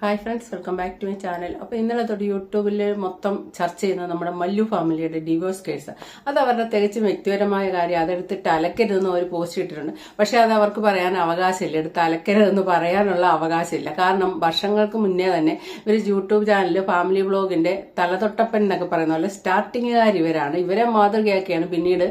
Hi friends, welcome back to my channel. അപ്പോൾ ഇന്നലെ തൊട്ട് യൂട്യൂബിൽ മൊത്തം ചർച്ച ചെയ്യുന്നത് നമ്മുടെ മല്ലു ഫാമിലിയുടെ ഡിവോഴ്സ് കേസ്. അത് അവരുടെ തികച്ചും വ്യക്തിപരമായ കാര്യം. അതെടുത്തിട്ട് അലക്കരുതെന്ന് ഒരു പോസ്റ്റ് ഇട്ടിട്ടുണ്ട്. പക്ഷെ അത് അവർക്ക് പറയാൻ അവകാശമില്ല. എടുത്ത് അലക്കരുതെന്ന് പറയാനുള്ള അവകാശമില്ല. കാരണം വർഷങ്ങൾക്ക് മുന്നേ തന്നെ ഇവർ യൂട്യൂബ് ചാനലിൽ ഫാമിലി വ്ളോഗിന്റെ തലതൊട്ടപ്പൻ എന്നൊക്കെ പറയുന്ന പോലെ സ്റ്റാർട്ടിങ്ങുകാർ ഇവരാണ്. ഇവരെ മാതൃകയാക്കിയാണ് പിന്നീട്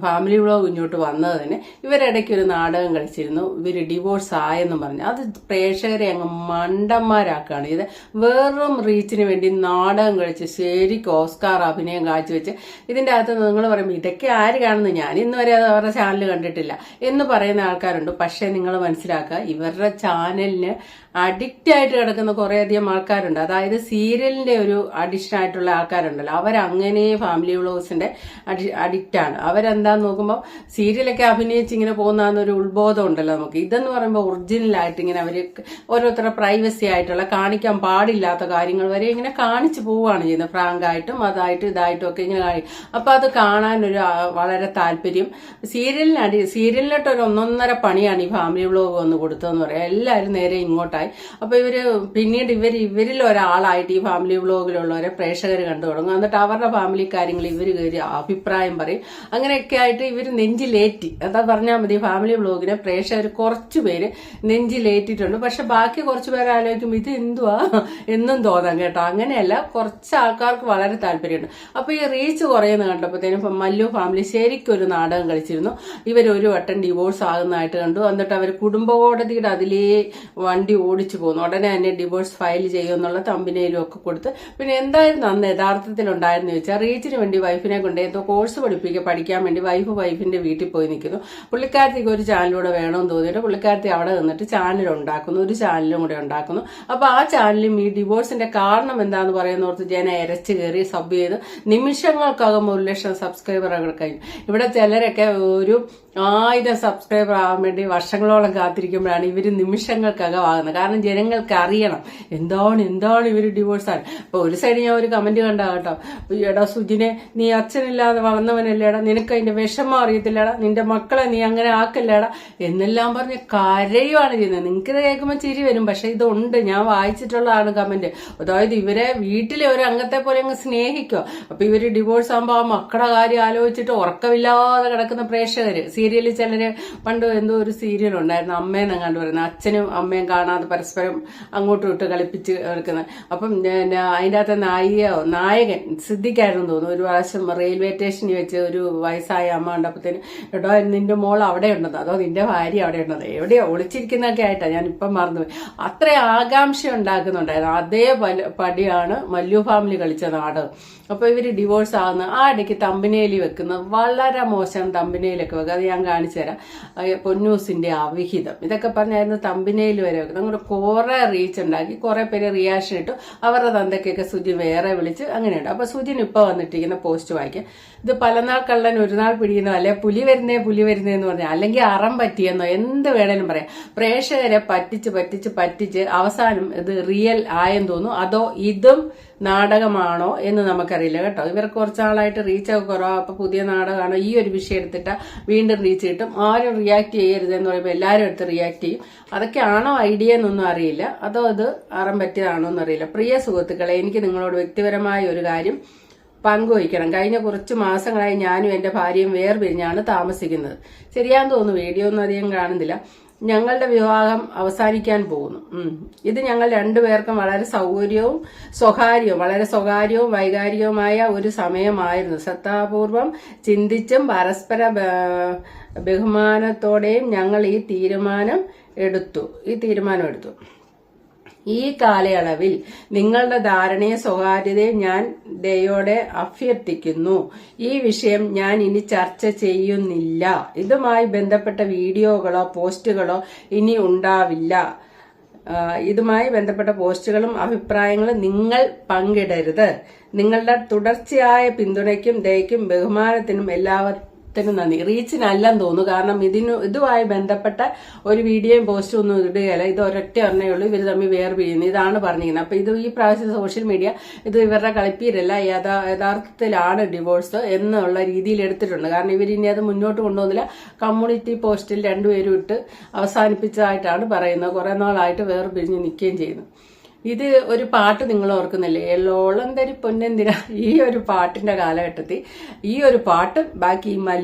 ഫാമിലി വ്ളോഗ് ഇങ്ങോട്ട് വന്നത് തന്നെ. ഇവരിടയ്ക്ക് ഒരു നാടകം കളിച്ചിരുന്നു, ഇവർ ഡിവോഴ്സ് ആയെന്നും പറഞ്ഞു. അത് പ്രേക്ഷകരെ അങ്ങ് മണ്ടന്മാരാണ്. ഇത് വെറും റീച്ചിന് വേണ്ടി നാടകം കഴിച്ച് ശരിക്കും ഓസ്കാർ അഭിനയം കാഴ്ചവെച്ച് ഇതിന്റെ അകത്ത് നിങ്ങൾ പറയുമ്പോൾ ഇതൊക്കെ ആര് കാണുന്നു, ഞാൻ ഇന്ന് വരെ അത് അവരുടെ ചാനൽ കണ്ടിട്ടില്ല എന്ന് പറയുന്ന ആൾക്കാരുണ്ട്. പക്ഷെ നിങ്ങൾ മനസ്സിലാക്കുക, ഇവരുടെ ചാനലിന് അഡിക്റ്റ് ആയിട്ട് കിടക്കുന്ന കുറേയധികം ആൾക്കാരുണ്ട്. അതായത് സീരിയലിന്റെ ഒരു അഡിക്ഷൻ ആയിട്ടുള്ള ആൾക്കാരുണ്ടല്ലോ, അവരങ്ങനെ ഫാമിലി വ്ളോഗ്സിന്റെ അഡിക്റ്റ് ആണ്. അവരെന്താന്ന് നോക്കുമ്പോൾ സീരിയലൊക്കെ അഭിനയിച്ച് ഇങ്ങനെ പോകുന്നൊരു ഉത്ബോധം ഉണ്ടല്ലോ നമുക്ക്. ഇതെന്ന് പറയുമ്പോൾ ഒറിജിനൽ ആയിട്ട് ഇങ്ങനെ അവര് ഓരോരുത്തരുടെ പ്രൈവസി ആയിട്ടുള്ള കാണിക്കാൻ പാടില്ലാത്ത കാര്യങ്ങൾ വരെ ഇങ്ങനെ കാണിച്ചു പോവുകയാണ് ചെയ്യുന്നത്. ഫ്രാങ്കായിട്ടും അതായിട്ടും ഇതായിട്ടും ഒക്കെ ഇങ്ങനെ കാണിക്കും. അപ്പൊ അത് കാണാനൊരു വളരെ താല്പര്യം. സീരിയലിനോട്ട് ഒരു ഒന്നൊന്നര പണിയാണ് ഈ ഫാമിലി വ്ളോഗ് വന്ന് കൊടുത്തതെന്ന് പറയാം. എല്ലാവരും നേരെ ഇങ്ങോട്ടായി. അപ്പൊ പിന്നീട് ഇവരിൽ ഒരാളായിട്ട് ഈ ഫാമിലി വ്ളോഗിലുള്ളവരെ പ്രേക്ഷകർ കണ്ടു തുടങ്ങും. എന്നിട്ട് അവരുടെ ഫാമിലി കാര്യങ്ങൾ ഇവര് കയറി അഭിപ്രായം പറയും. അങ്ങനെയൊക്കെ ആയിട്ട് ഇവര് നെഞ്ചിലേറ്റി, എന്താ പറഞ്ഞാൽ മതി, ഫാമിലി വ്ളോഗിനെ പ്രേക്ഷകർ കുറച്ചുപേര് നെഞ്ചിലേറ്റിട്ടുണ്ട്. പക്ഷെ ബാക്കി കുറച്ചു പേര് ആലോചിക്കും ഇത് എന്തുവാ എന്നും തോന്നാം കേട്ടോ. അങ്ങനെയല്ല, കുറച്ച് ആൾക്കാർക്ക് വളരെ താല്പര്യമുണ്ട്. അപ്പൊ ഈ റീച്ച് കുറയുന്ന കണ്ടപ്പോഴത്തേനും മല്ലു ഫാമിലി ശരിക്കും ഒരു നാടകം കളിച്ചിരുന്നു. ഇവരൊരു വട്ടം ഡിവോഴ്സ് ആകുന്നതായിട്ട് കണ്ടു. എന്നിട്ട് അവർ കുടുംബ കോടതിയുടെ അതിലേ വണ്ടി ഓടിച്ചു പോകുന്നു. ഉടനെ തന്നെ ഡിവോഴ്സ് ഫയൽ ചെയ്യുമെന്നുള്ള തമ്പിനയിലും ഒക്കെ കൊടുത്ത്. പിന്നെ എന്തായിരുന്നു അന്ന് യഥാർത്ഥത്തിൽ ഉണ്ടായെന്ന് ചോദിച്ചാൽ, റീച്ചിന് വേണ്ടി വൈഫിനെ കൊണ്ട് എന്തോ കോഴ്സ് പഠിക്കാൻ വേണ്ടി വൈഫിന്റെ വീട്ടിൽ പോയി നിൽക്കുന്നു. പുള്ളിക്കാരത്തിക്ക് ഒരു ചാനലൂടെ വേണമെന്ന് തോന്നിയിട്ട് പുള്ളിക്കാരത്തി അവിടെ നിന്നിട്ട് ചാനൽ ഉണ്ടാക്കുന്നു, ഒരു ചാനലും കൂടെ ഉണ്ടാക്കുന്നു. അപ്പൊ ആ ചാനലും ഈ ഡിവോഴ്സിന്റെ കാരണം എന്താന്ന് പറയുന്നോർത്ത് ജനം എരച്ചു കയറി സബ് ചെയ്ത് നിമിഷങ്ങൾക്കകം 1 ലക്ഷം സബ്സ്ക്രൈബറുകൾ കഴിഞ്ഞു. ഇവിടെ ചിലരൊക്കെ ഒരു 1000 സബ്സ്ക്രൈബർ ആവാൻ വേണ്ടി വർഷങ്ങളോളം കാത്തിരിക്കുമ്പോഴാണ് ഇവര് നിമിഷങ്ങൾക്കകം ആകുന്നത്. കാരണം ജനങ്ങൾക്ക് അറിയണം എന്താണ് ഇവര് ഡിവോഴ്സാണ്. ഇപ്പൊ ഒരു സൈഡ് ഞാൻ ഒരു കമന്റ് കണ്ടാ കേട്ടോ, എടാ സുജിനെ, നീ അച്ഛനില്ലാതെ വളർന്നവനല്ലേടാ, നിനക്ക് അതിന്റെ വിഷമം അറിയത്തില്ലടാ, നിന്റെ മക്കളെ നീ അങ്ങനെ ആക്കല്ലേടാ എന്നെല്ലാം പറഞ്ഞ് കരയുവാണ് ചെയ്യുന്നത്. നിങ്ങൾക്കിത് കേൾക്കുമ്പോൾ ചിരി വരും, പക്ഷെ ഇതുണ്ട്, ഞാൻ വായിച്ചിട്ടുള്ളതാണ് കമന്റ്. അതായത് ഇവരെ വീട്ടിലെ ഒരു അംഗത്തെ പോലെ അങ്ങ് സ്നേഹിക്കുക. അപ്പൊ ഇവര് ഡിവോഴ്സ് ആകുമ്പോൾ ആ മക്കളുടെ കാര്യം ആലോചിച്ചിട്ട് ഉറക്കമില്ലാതെ കിടക്കുന്ന പ്രേക്ഷകര്. സീരിയലിൽ ചിലര് പണ്ട് എന്തോ ഒരു സീരിയൽ ഉണ്ടായിരുന്നു, അമ്മയെന്നെങ്ങാണ്ട് പറയുന്നത്, അച്ഛനും അമ്മയും കാണാതെ പരസ്പരം അങ്ങോട്ടും ഇട്ട് കളിപ്പിച്ച് എടുക്കുന്നത്. അപ്പം അതിൻ്റെ അകത്തെ നായകൻ സിദ്ദിഖായിരുന്നു തോന്നുന്നു. ഒരു പ്രാവശ്യം റെയിൽവേ സ്റ്റേഷനിൽ വെച്ച് ഒരു വയസ്സായ അമ്മ കണ്ടപ്പോഴത്തേന്, എടോ നിന്റെ മോൾ അവിടെ ഉണ്ടെന്ന്, അതോ നിന്റെ ഭാര്യ അവിടെ ഉണ്ടെന്ന്, എവിടെയോ ഒളിച്ചിരിക്കുന്നൊക്കെ ആയിട്ടാണ്, ഞാൻ ഇപ്പം മറന്നുപോയി. അത്ര ആകാംക്ഷ ഉണ്ടാക്കുന്നുണ്ടായിരുന്നു. അതേ പടിയാണ് മല്ലു ഫാമിലി കളിച്ച നാടകം. അപ്പൊ ഇവര് ഡിവോഴ്സ് ആകുന്ന ആ ഇടയ്ക്ക് തമ്പനയില് വെക്കുന്നത് വളരെ മോശം. തമ്പനയിലൊക്കെ വെക്കുക, അത് ഞാൻ കാണിച്ചു തരാം. പൊന്നൂസിന്റെ അവിഹിതം ഇതൊക്കെ പറഞ്ഞായിരുന്നു തമ്പനയിൽ വരെ വെക്കുന്നത്. അങ്ങനെ കുറെ റീച്ച് ഉണ്ടാക്കി, കുറെ പേര് റിയാക്ഷൻ ഇട്ടു. അവരുടെ തന്തയ്ക്കൊക്കെ സുജിൻ വേറെ വിളിച്ച് അങ്ങനെയുണ്ട്. അപ്പൊ സുജിൻ ഇപ്പൊ വന്നിട്ടിരിക്കുന്ന പോസ്റ്റ് വായിക്കാം. ഇത് പലനാൾ കള്ളൻ ഒരു നാൾ പിടിക്കുന്നോ, അല്ലെ പുലി വരുന്നേന്ന് പറഞ്ഞാൽ, അല്ലെങ്കിൽ അറം പറ്റിയെന്നോ എന്ത് വേണേലും പറയാം. പ്രേക്ഷകരെ പറ്റിച്ച് അവസാനം ഇത് റിയൽ ആയെന്ന് തോന്നുന്നു, അതോ ഇതും നാടകമാണോ എന്ന് നമുക്കറിയില്ല കേട്ടോ. ഇവർക്ക് കുറച്ചാളായിട്ട് റീച്ചൊക്കെ കുറവാ. അപ്പൊ പുതിയ നാടകമാണോ, ഈ ഒരു വിഷയം എടുത്തിട്ട് വീണ്ടും റീച്ച് കിട്ടും. ആരും റിയാക്ട് ചെയ്യരുതെന്ന് പറയുമ്പോൾ എല്ലാവരും എടുത്ത് റിയാക്ട് ചെയ്യും. അതൊക്കെ ആണോ ഐഡിയ എന്നൊന്നും അറിയില്ല, അതോ അത് അറം പറ്റിയതാണോ എന്നറിയില്ല. പ്രിയ സുഹൃത്തുക്കളെ, എനിക്ക് നിങ്ങളോട് വ്യക്തിപരമായ ഒരു കാര്യം പങ്കുവയ്ക്കണം. കഴിഞ്ഞ കുറച്ച് മാസങ്ങളായി ഞാനും എന്റെ ഭാര്യയും വേർപിരിഞ്ഞാണ് താമസിക്കുന്നത്. ശരിയാന്ന് തോന്നുന്നു, വീഡിയോ ഒന്നും അധികം കാണുന്നില്ല. ഞങ്ങളുടെ വിവാഹം അവസാനിക്കാൻ പോകുന്നു. ഇത് ഞങ്ങൾ രണ്ടുപേർക്കും വളരെ സ്വകാര്യവും വൈകാരികവുമായ ഒരു സമയമായിരുന്നു. ശ്രദ്ധാപൂർവം ചിന്തിച്ചും പരസ്പര ബഹുമാനത്തോടെയും ഞങ്ങൾ ഈ തീരുമാനം എടുത്തു. ഈ കാലയളവിൽ നിങ്ങളുടെ ധാരണയും സ്വകാര്യതയും ഞാൻ ദയോടെ അഭ്യർത്ഥിക്കുന്നു. ഈ വിഷയം ഞാൻ ഇനി ചർച്ച ചെയ്യുന്നില്ല. ഇതുമായി ബന്ധപ്പെട്ട വീഡിയോകളോ പോസ്റ്റുകളോ ഇനി ഉണ്ടാവില്ല. ഇതുമായി ബന്ധപ്പെട്ട പോസ്റ്റുകളും അഭിപ്രായങ്ങളും നിങ്ങൾ പങ്കിടരുത്. നിങ്ങളുടെ തുടർച്ചയായ പിന്തുണയ്ക്കും ദയക്കും ബഹുമാനത്തിനും എല്ലാവർക്കും നന്ദി. റീച്ചിനല്ലെന്ന് തോന്നുന്നു, കാരണം ഇതുമായി ബന്ധപ്പെട്ട ഒരു വീഡിയോയും പോസ്റ്റും ഒന്നും ഇടുകയല്ല. ഇത് ഒരൊറ്റ ഒന്നേ ഉള്ളൂ, ഇവർ തമ്മിൽ വേർപിരിയുന്നു, ഇതാണ് പറഞ്ഞിരിക്കുന്നത്. അപ്പൊ ഇത് ഈ പ്രാവശ്യം സോഷ്യൽ മീഡിയ ഇത് ഇവരുടെ കളിപ്പീരല്ല, യഥാർത്ഥത്തിലാണ് ഡിവോഴ്സ് എന്നുള്ള രീതിയിൽ എടുത്തിട്ടുണ്ട്. കാരണം ഇവരിനി അത് മുന്നോട്ട് കൊണ്ടുപോകുന്നില്ല. കമ്മ്യൂണിറ്റി പോസ്റ്റിൽ രണ്ടുപേരും ഇട്ട് അവസാനിപ്പിച്ചതായിട്ടാണ് പറയുന്നത്. കുറെ നാളായിട്ട് വേർപിരിഞ്ഞ് നിൽക്കുകയും ചെയ്യുന്നു. ഇത് ഒരു പാട്ട് നിങ്ങൾ ഓർക്കുന്നില്ലേ, എല്ലോളന്തരി പൊന്നെന്തിര, ഈ ഒരു പാട്ടിന്റെ കാലഘട്ടത്തിൽ ഈ ഒരു പാട്ട്, ബാക്കി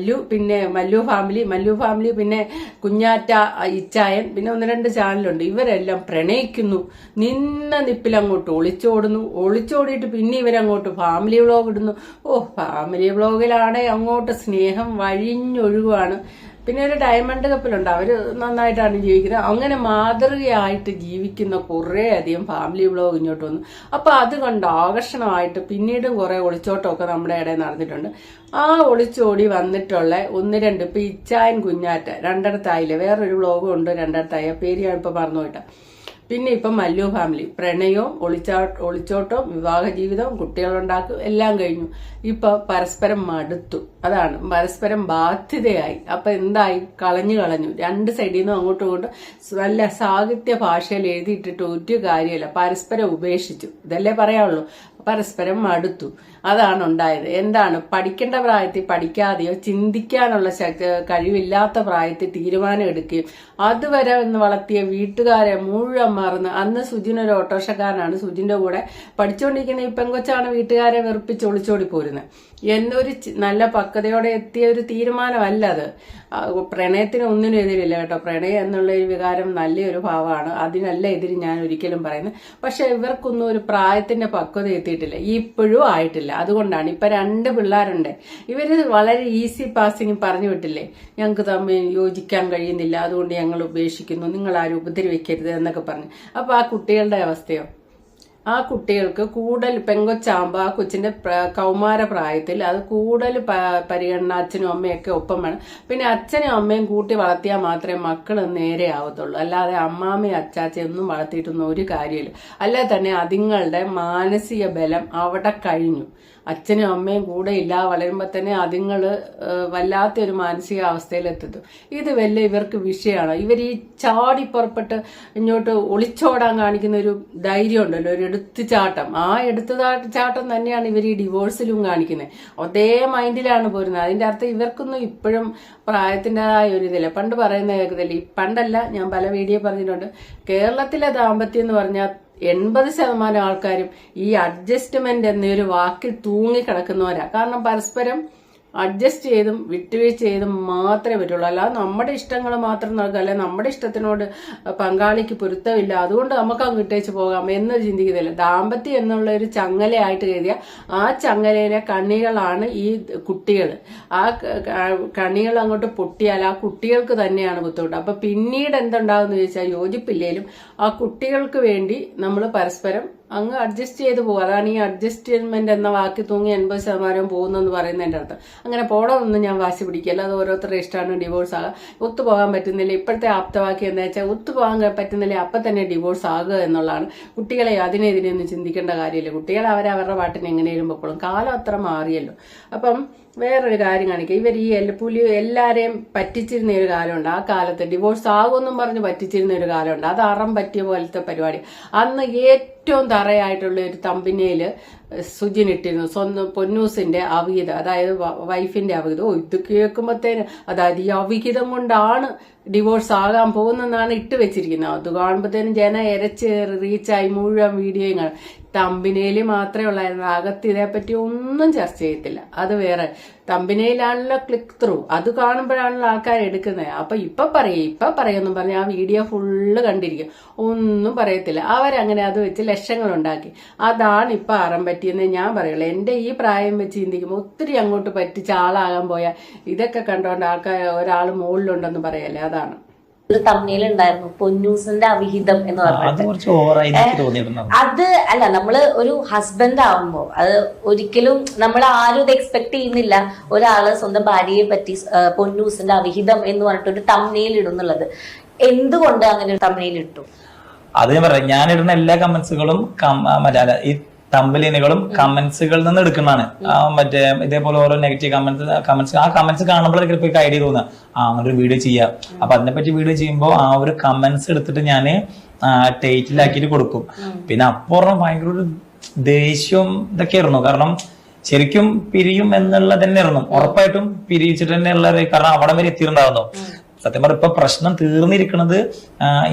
പിന്നെ മല്ലു ഫാമിലി, പിന്നെ കുഞ്ഞാറ്റ, ഇച്ചായൻ, പിന്നെ 1-2 ചാനലുണ്ട്, ഇവരെല്ലാം പ്രണയിക്കുന്നു, നിപ്പിലങ്ങോട്ട് ഒളിച്ചോടിയിട്ട് പിന്നെ ഇവരങ്ങോട്ട് ഫാമിലി വ്ളോഗ് ഇടുന്നു. ഫാമിലി വ്ളോഗിലാണെ അങ്ങോട്ട് സ്നേഹം വഴിഞ്ഞൊഴുകുവാണ്. പിന്നെ ഒരു ഡയമണ്ട് കപ്പിലുണ്ട്, അവര് നന്നായിട്ടാണ് ജീവിക്കുന്നത്. അങ്ങനെ മാതൃകയായിട്ട് ജീവിക്കുന്ന കുറേ അധികം ഫാമിലി വ്ളോഗ് ഇങ്ങോട്ട് വന്നു. അപ്പൊ അത് കണ്ട് ആകർഷണമായിട്ട് പിന്നീടും കുറെ ഒളിച്ചോട്ടമൊക്കെ നമ്മുടെ ഇടയിൽ നടന്നിട്ടുണ്ട്. ആ ഒളിച്ചോടി വന്നിട്ടുള്ള 1-2 ഇപ്പൊ ഇച്ചായൻ കുഞ്ഞാറ്റ 2 വേറൊരു വ്ളോഗും ഉണ്ട് 2 പേര് ഞാൻ ഇപ്പൊ മറന്നുപോയിട്ട. പിന്നെ ഇപ്പം മല്ലു ഫാമിലി, പ്രണയവും ഒളിച്ചോട്ടവും വിവാഹ ജീവിതവും കുട്ടികളുണ്ടാക്കും എല്ലാം കഴിഞ്ഞു. ഇപ്പൊ പരസ്പരം മടുത്തു, അതാണ് പരസ്പരം ബാധ്യതയായി. അപ്പൊ എന്തായി, കളഞ്ഞു 2 സൈഡിൽ നിന്നും അങ്ങോട്ടും ഇങ്ങോട്ടും നല്ല സാഹിത്യ ഭാഷയിൽ എഴുതിയിട്ടിട്ട് ഒരു കാര്യമല്ല, പരസ്പരം ഉപേക്ഷിച്ചു. ഇതല്ലേ പറയാനുള്ളൂ, പരസ്പരം മടുത്തു. അതാണ് ഉണ്ടായത്. എന്താണ്, പഠിക്കേണ്ട പ്രായത്തിൽ പഠിക്കാതെയോ ചിന്തിക്കാനുള്ള കഴിവില്ലാത്ത പ്രായത്തിൽ തീരുമാനം എടുക്കുകയും അതുവരെ ഒന്ന് വളർത്തിയ വീട്ടുകാരെ മുഴുവൻ മറന്ന്, അന്ന് സുജിൻ ഒരു ഓട്ടോറിക്ഷക്കാരനാണ്, സുജിന്റെ കൂടെ പഠിച്ചുകൊണ്ടിരിക്കുന്ന ഈ പെങ്കൊച്ചാണ് വീട്ടുകാരെ വെറുപ്പിച്ച് ഒളിച്ചോടി പോരുന്നത്. എന്നൊരു നല്ല പക്വതയോടെ എത്തിയ ഒരു തീരുമാനമല്ല അത്. പ്രണയത്തിന് ഒന്നിനും എതിരില്ല കേട്ടോ, പ്രണയം എന്നുള്ള ഒരു വികാരം നല്ലൊരു ഭാവമാണ്, അതിനല്ല എതിര് ഞാൻ ഒരിക്കലും പറയുന്നത്. പക്ഷെ ഇവർക്കൊന്നും ഒരു പ്രായത്തിന്റെ പക്വത എത്തിയിട്ടില്ല, ഇപ്പോഴും ആയിട്ടില്ല. അതുകൊണ്ടാണ് ഇപ്പൊ 2 പിള്ളേരുണ്ട്, ഇവര് വളരെ ഈസി പാസിങ് പറഞ്ഞു വിട്ടില്ലേ, ഞങ്ങൾക്ക് തമ്മിൽ യോജിക്കാൻ കഴിയുന്നില്ല, അതുകൊണ്ട് ഞങ്ങൾ ഉപേക്ഷിക്കുന്നു, നിങ്ങൾ ആരും ഉപദ്രവിക്കരുത് എന്നൊക്കെ പറഞ്ഞു. അപ്പൊ ആ കുട്ടികളുടെ അവസ്ഥയോ, ആ കുട്ടികൾക്ക് കൂടുതൽ പെങ്കൊച്ചാകുമ്പോൾ ആ കൊച്ചിന്റെ കൗമാര പ്രായത്തിൽ അത് കൂടുതൽ പരിഗണന അച്ഛനും അമ്മയൊക്കെ ഒപ്പം വേണം. പിന്നെ അച്ഛനും അമ്മയും കൂട്ടി വളർത്തിയാൽ മാത്രമേ മക്കൾ നേരെ ആവത്തുള്ളൂ, അല്ലാതെ അമ്മാമ്മയും അച്ചാച്ചയൊന്നും വളർത്തിയിട്ടൊന്നും ഒരു കാര്യമില്ല. അല്ലാതെ തന്നെ അതുങ്ങളുടെ മാനസിക ബലം അവിടെ കഴിഞ്ഞു. അച്ഛനും അമ്മയും കൂടെ ഇല്ലാതെ വളരുമ്പോൾ തന്നെ അതുങ്ങള് വല്ലാത്തൊരു മാനസിക അവസ്ഥയിലെത്തും. ഇത് വല്ല ഇവർക്ക് വിഷയമാണ്. ഇവർ ഈ ചാടി പുറപ്പെട്ട് ഇങ്ങോട്ട് ഒളിച്ചോടാൻ കാണിക്കുന്ന ഒരു ധൈര്യം ഉണ്ടല്ലോ, ഒരു എടുത്തുചാട്ടം, ആ എടുത്തുചാട്ടം തന്നെയാണ് ഇവർ ഈ ഡിവോഴ്സിലും കാണിക്കുന്നത്. അതേ മൈൻഡിലാണ് പോരുന്നത്. അതിന്റെ അർത്ഥം ഇവർക്കൊന്നും ഇപ്പോഴും പ്രായത്തിൻ്റെതായ ഒരു ഇതില്ല. പണ്ട് പറയുന്ന കേൾക്കത്തില്ല, പണ്ടല്ല, ഞാൻ പല വീഡിയോ പറഞ്ഞിട്ടുണ്ട്, കേരളത്തിലെ ദാമ്പത്യം എന്ന് പറഞ്ഞാൽ 80% ആൾക്കാരും ഈ അഡ്ജസ്റ്റ്മെന്റ് എന്നൊരു വാക്കിൽ തൂങ്ങിക്കിടക്കുന്നവരാ. കാരണം പരസ്പരം അഡ്ജസ്റ്റ് ചെയ്തും വിട്ടുവീഴ്ച ചെയ്തും മാത്രമേ പറ്റുള്ളൂ. അല്ലാതെ നമ്മുടെ ഇഷ്ടങ്ങൾ മാത്രം നടക്കുക, അല്ലെ നമ്മുടെ ഇഷ്ടത്തിനോട് പങ്കാളിക്ക് പൊരുത്തമില്ല, അതുകൊണ്ട് നമുക്ക് അങ്ങ് ഇട്ടേച്ച് പോകാം എന്ന് ചിന്തിക്കുന്നില്ല. ദാമ്പത്യം എന്നുള്ള ഒരു ചങ്ങലയായിട്ട് കരുതിയ ആ ചങ്ങലയിലെ കണ്ണികളാണ് ഈ കുട്ടികൾ. ആ കണ്ണികൾ അങ്ങോട്ട് പൊട്ടിയാൽ ആ കുട്ടികൾക്ക് തന്നെയാണ് ബുദ്ധിമുട്ട്. അപ്പൊ പിന്നീട് എന്തുണ്ടാവും എന്ന് ചോദിച്ചാൽ, യോജിപ്പില്ലേലും ആ കുട്ടികൾക്ക് വേണ്ടി നമ്മൾ പരസ്പരം അങ്ങ് അഡ്ജസ്റ്റ് ചെയ്ത് പോകും. അതാണ് ഈ അഡ്ജസ്റ്റ്മെന്റ് എന്ന വാക്ക് തൂങ്ങി 80% പോകുന്നെന്ന് പറയുന്നതിന്റെ അർത്ഥം. അങ്ങനെ പോണമെന്ന് ഞാൻ വാശി പിടിക്കില്ല, അത് ഓരോരുത്തരുടെ ഇഷ്ടമാണ്. ഡിവോഴ്സ് ആകാം, ഒത്തുപോകാൻ പറ്റുന്നില്ല. ഇപ്പോഴത്തെ ആപ്തവാക്യം എന്താ വെച്ചാൽ, ഒത്തുപോകാൻ പറ്റുന്നില്ല അപ്പം തന്നെ ഡിവോഴ്സ് ആകുക എന്നുള്ളതാണ്. കുട്ടികളെ അതിനെതിരെയൊന്നും ചിന്തിക്കേണ്ട കാര്യമില്ല. കുട്ടികളെ അവരവരുടെ പാട്ടിന് എങ്ങനെയും പൊക്കോളും. കാലം അത്ര മാറിയല്ലോ. അപ്പം വേറൊരു കാര്യം കാണിക്കുക, ഇവർ ഈ എല്ലാരെയും പറ്റിച്ചിരുന്ന ഒരു കാലമുണ്ട്. ആ കാലത്ത് ഡിവോഴ്സ് ആകുമെന്നും പറഞ്ഞ് പറ്റിച്ചിരുന്ന ഒരു കാലമുണ്ട്. അത് അറം പറ്റിയ പോലത്തെ പരിപാടി. അന്ന് ഏറ്റവും തറയായിട്ടുള്ള ഒരു തമ്പിനയില് സുജിൻ ഇട്ടിരുന്നു, സ്വന്തം പൊന്നൂസിന്റെ അവിഹിതം, അതായത് വൈഫിന്റെ അവിഹിതം. ഇത് കേൾക്കുമ്പോഴത്തേന്, അതായത് ഈ അവിഹിതം കൊണ്ടാണ് ഡിവോഴ്സ് ആകാൻ പോകുന്നതെന്നാണ് ഇട്ട് വെച്ചിരിക്കുന്നത്. അത് കാണുമ്പോഴത്തേനും ജനം എരച്ച് റീച്ചായി മുഴുവൻ വീഡിയോയും കാണും. തമ്പിനയില് മാത്രമേ ഉള്ളായിരുന്നു, അകത്ത് ഇതേപ്പറ്റി ഒന്നും ചർച്ച ചെയ്യത്തില്ല. അത് വേറെ തമ്പിനയിലാണല്ലോ ക്ലിക്ക് ത്രൂ, അത് കാണുമ്പോഴാണല്ലോ ആൾക്കാർ എടുക്കുന്നത്. അപ്പൊ ഇപ്പൊ പറയൊന്നും പറഞ്ഞ് ആ വീഡിയോ ഫുള്ള് കണ്ടിരിക്കും, ഒന്നും പറയത്തില്ല. അവരങ്ങനെ അത് വെച്ച് ലക്ഷങ്ങൾ ഉണ്ടാക്കി. അതാണ് ഇപ്പൊ അറം പറ്റിയെന്ന് ഞാൻ പറയുള്ളൂ. എന്റെ ഈ പ്രായം വെച്ച് ചിന്തിക്കുമ്പോൾ ഒത്തിരി അങ്ങോട്ട് പറ്റിച്ച് ആളാകാൻ പോയാൽ ഇതൊക്കെ കണ്ടോണ്ട് ആൾക്കാർ ഒരാൾ മുകളിലുണ്ടെന്ന് പറയല്ലേ, അതാണ്. ഒരു തമ്മിൽ ഉണ്ടായിരുന്നു, പൊന്നൂസിന്റെ അവിഹിതം എന്ന് പറഞ്ഞിട്ട്. അത് അല്ല, നമ്മള് ഒരു ഹസ്ബൻഡ് ആവുമ്പോ അത് ഒരിക്കലും നമ്മൾ ആരും ഇത് എക്സ്പെക്ട് ചെയ്യുന്നില്ല. ഒരാള് സ്വന്തം ഭാര്യയെ പറ്റി പൊന്നൂസിന്റെ അവിഹിതം എന്ന് പറഞ്ഞിട്ട് ഒരു തമ്മിൽ ഇടുന്നുള്ളത്. എന്തുകൊണ്ട് അങ്ങനെ ഒരു തമ്മിൽ ഇട്ടു? അത് ഞാൻ പറയാം, ഞാനിടുന്ന എല്ലാ കമന്റ്സുകളും ഈ തമ്പലിനുകളും കമന്റ്സുകളിൽ നിന്ന് എടുക്കുന്നതാണ്. മറ്റേ ഇതേപോലെ ഓരോ നെഗറ്റീവ് കമന്റ്സ് ആ കമന്റ്സ് കാണുമ്പോഴേക്കും ഇപ്പൊ ഐഡിയ തോന്നുക, അങ്ങനെ ഒരു വീഡിയോ ചെയ്യാം. അപ്പൊ അതിനെപ്പറ്റി വീഡിയോ ചെയ്യുമ്പോൾ ആ ഒരു കമന്റ്സ് എടുത്തിട്ട് ഞാൻ ടൈറ്റിലാക്കിയിട്ട് കൊടുക്കും. പിന്നെ അപ്പുറം ഭയങ്കര ഒരു ദേഷ്യവും ഇതൊക്കെയായിരുന്നു. കാരണം ശരിക്കും പിരിയും എന്നുള്ളത് തന്നെ ആയിരുന്നു, ഉറപ്പായിട്ടും പിരിയിച്ചിട്ട് തന്നെ ഉള്ളത്. കാരണം അവിടെ വരെ എത്തിയിട്ടുണ്ടാവുന്നു. സത്യം പറഞ്ഞ ഇപ്പൊ പ്രശ്നം തീർന്നിരിക്കുന്നത്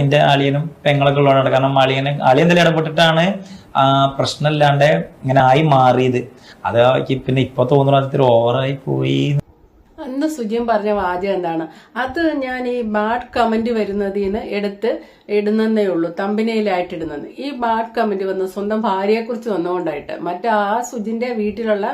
എന്റെ അളിയനും പെങ്ങളൊക്കെ ഉള്ളതാണ്. കാരണം അളിയൻ എന്തെങ്കിലും ഇടപെട്ടിട്ടാണ് പ്രശ്നമില്ലാണ്ട് ഇങ്ങനെ ആയി മാറിയത്. അത് പിന്നെ ഇപ്പൊ തോന്നുന്ന ഓവറായി പോയി. അന്ന് സുജിയും പറഞ്ഞ വാചകം എന്താണ്, അത് ഞാൻ ഈ ബാഡ് കമന്റ് വരുന്നതിൽ നിന്ന് എടുത്ത് ഇടുന്നതേ ഉള്ളൂ, തമ്പനയിലായിട്ട് ഇടുന്നത്. ഈ ബാഡ് കമന്റ് വന്ന് സ്വന്തം ഭാര്യയെക്കുറിച്ച് വന്നുകൊണ്ടായിട്ട് ആ സുജിന്റെ വീട്ടിലുള്ള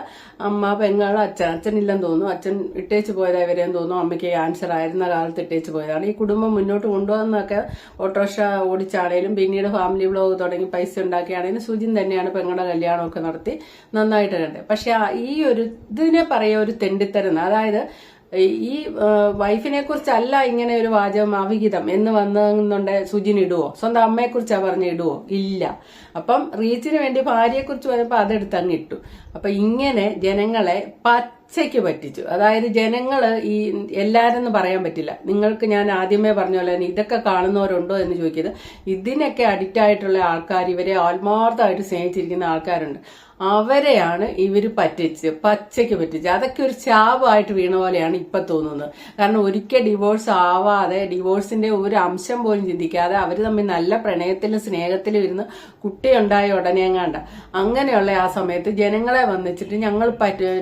അമ്മ, പെങ്ങൾ, അച്ഛനില്ലെന്ന് തോന്നുന്നു, അച്ഛൻ ഇട്ടേച്ച് പോയതായി വരെയെന്ന് തോന്നുന്നു, അമ്മയ്ക്ക് ക്യാൻസർ ആയിരുന്ന കാലത്ത് ഇട്ടേച്ച് പോയതാണ്. ഈ കുടുംബം മുന്നോട്ട് കൊണ്ടുപോകുന്നതൊക്കെ ഓട്ടോറിക്ഷ ഓടിച്ചാണേലും പിന്നീട് ഫാമിലി വ്ലോഗ് തുടങ്ങി പൈസ ഉണ്ടാക്കിയാണേലും സുജിൻ തന്നെയാണ് പെങ്ങളുടെ കല്യാണമൊക്കെ നടത്തി നന്നായിട്ട് കണ്ടത്. പക്ഷെ ഈ ഒരു ഇതിനെ പറയുക ഒരു തെണ്ടിത്തരുന്ന, അതായത് ഈ വൈഫിനെ കുറിച്ചല്ല ഇങ്ങനെ ഒരു വാചകം അവിഹിതം എന്ന് വന്നെന്നുണ്ടെ സുജിന് ഇടുവോ? സ്വന്തം അമ്മയെ കുറിച്ചാ പറഞ്ഞ് ഇടുവോ? ഇല്ല. അപ്പം റീച്ചിന് വേണ്ടി ഭാര്യയെ കുറിച്ച് പറഞ്ഞപ്പോ അതെടുത്ത് അങ്ങ് ഇട്ടു. അപ്പൊ ഇങ്ങനെ ജനങ്ങളെ പച്ചയ്ക്ക് പറ്റിച്ചു. അതായത് ജനങ്ങള് ഈ എല്ലാരെന്ന് പറയാൻ പറ്റില്ല. നിങ്ങൾക്ക് ഞാൻ ആദ്യമേ പറഞ്ഞ പോലെ ഇതൊക്കെ കാണുന്നവരുണ്ടോ എന്ന് ചോദിക്കുന്നത്, ഇതിനൊക്കെ അഡിക്റ്റ് ആയിട്ടുള്ള ആൾക്കാർ, ഇവരെ ആത്മാർത്ഥമായിട്ട് സ്നേഹിച്ചിരിക്കുന്ന ആൾക്കാരുണ്ട്. അവരെയാണ് ഇവര് പച്ചയ്ക്ക് പറ്റിച്ച്. അതൊക്കെ ഒരു ശാപമായിട്ട് വീണ പോലെയാണ് ഇപ്പൊ തോന്നുന്നത്. കാരണം ഒരിക്കൽ ഡിവോഴ്സ് ആവാതെ, ഡിവോഴ്സിന്റെ ഒരു അംശം പോലും ചിന്തിക്കാതെ അവര് തമ്മിൽ നല്ല പ്രണയത്തിലും സ്നേഹത്തിലും ഇരുന്ന് കുട്ടിയുണ്ടായ ഉടനെ എങ്ങാണ്ട അങ്ങനെയുള്ള ആ സമയത്ത് ജനങ്ങളെ വന്നിച്ചിട്ട് ഞങ്ങൾ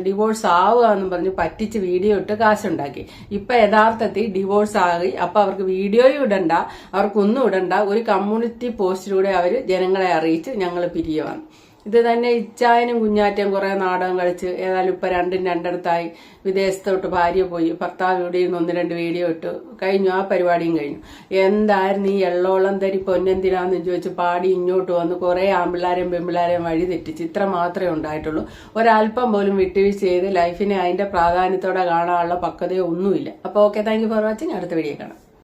ഡിവോഴ്സ് ആവുക എന്നും പറഞ്ഞ് പറ്റിച്ച് വീഡിയോ ഇട്ട് കാശുണ്ടാക്കി. ഇപ്പൊ യഥാർത്ഥത്തിൽ ഡിവോഴ്സ് ആകി. അപ്പൊ അവർക്ക് വീഡിയോയും ഇടണ്ട, അവർക്കൊന്നും ഇടണ്ട, ഒരു കമ്മ്യൂണിറ്റി പോസ്റ്റിലൂടെ അവര് ജനങ്ങളെ അറിയിച്ച് ഞങ്ങൾ പിരിയുവാണ്. ഇത് തന്നെ ഇച്ചായനും കുഞ്ഞാറ്റയും കുറെ നാടകം കളിച്ച് ഏതായാലും ഇപ്പൊ രണ്ടിടത്തായി. വിദേശത്തോട്ട് ഭാര്യ പോയി, ഭർത്താവ് ഇവിടെ നിന്ന് 1-2 വീഡിയോ ഇട്ടു, കഴിഞ്ഞു. ആ പരിപാടിയും കഴിഞ്ഞു. എന്തായിരുന്നു ഈ എള്ളോളം തരി പൊന്നെന്തിനാന്ന് ചോദിച്ച് പാടി ഇങ്ങോട്ട് വന്ന് കുറെ ആൺപിള്ളാരെയും പെൺപിള്ളാരെയും വഴി തെറ്റിച്ച്. ഇത്ര മാത്രമേ ഉണ്ടായിട്ടുള്ളൂ. ഒരല്പം പോലും വിട്ടുവീഴ്ച ചെയ്ത് ലൈഫിനെ അതിന്റെ പ്രാധാന്യത്തോടെ കാണാനുള്ള പക്വതയോ ഒന്നുമില്ല. അപ്പൊ okay, thank you for watching. അടുത്ത വീഡിയോ കാണാം.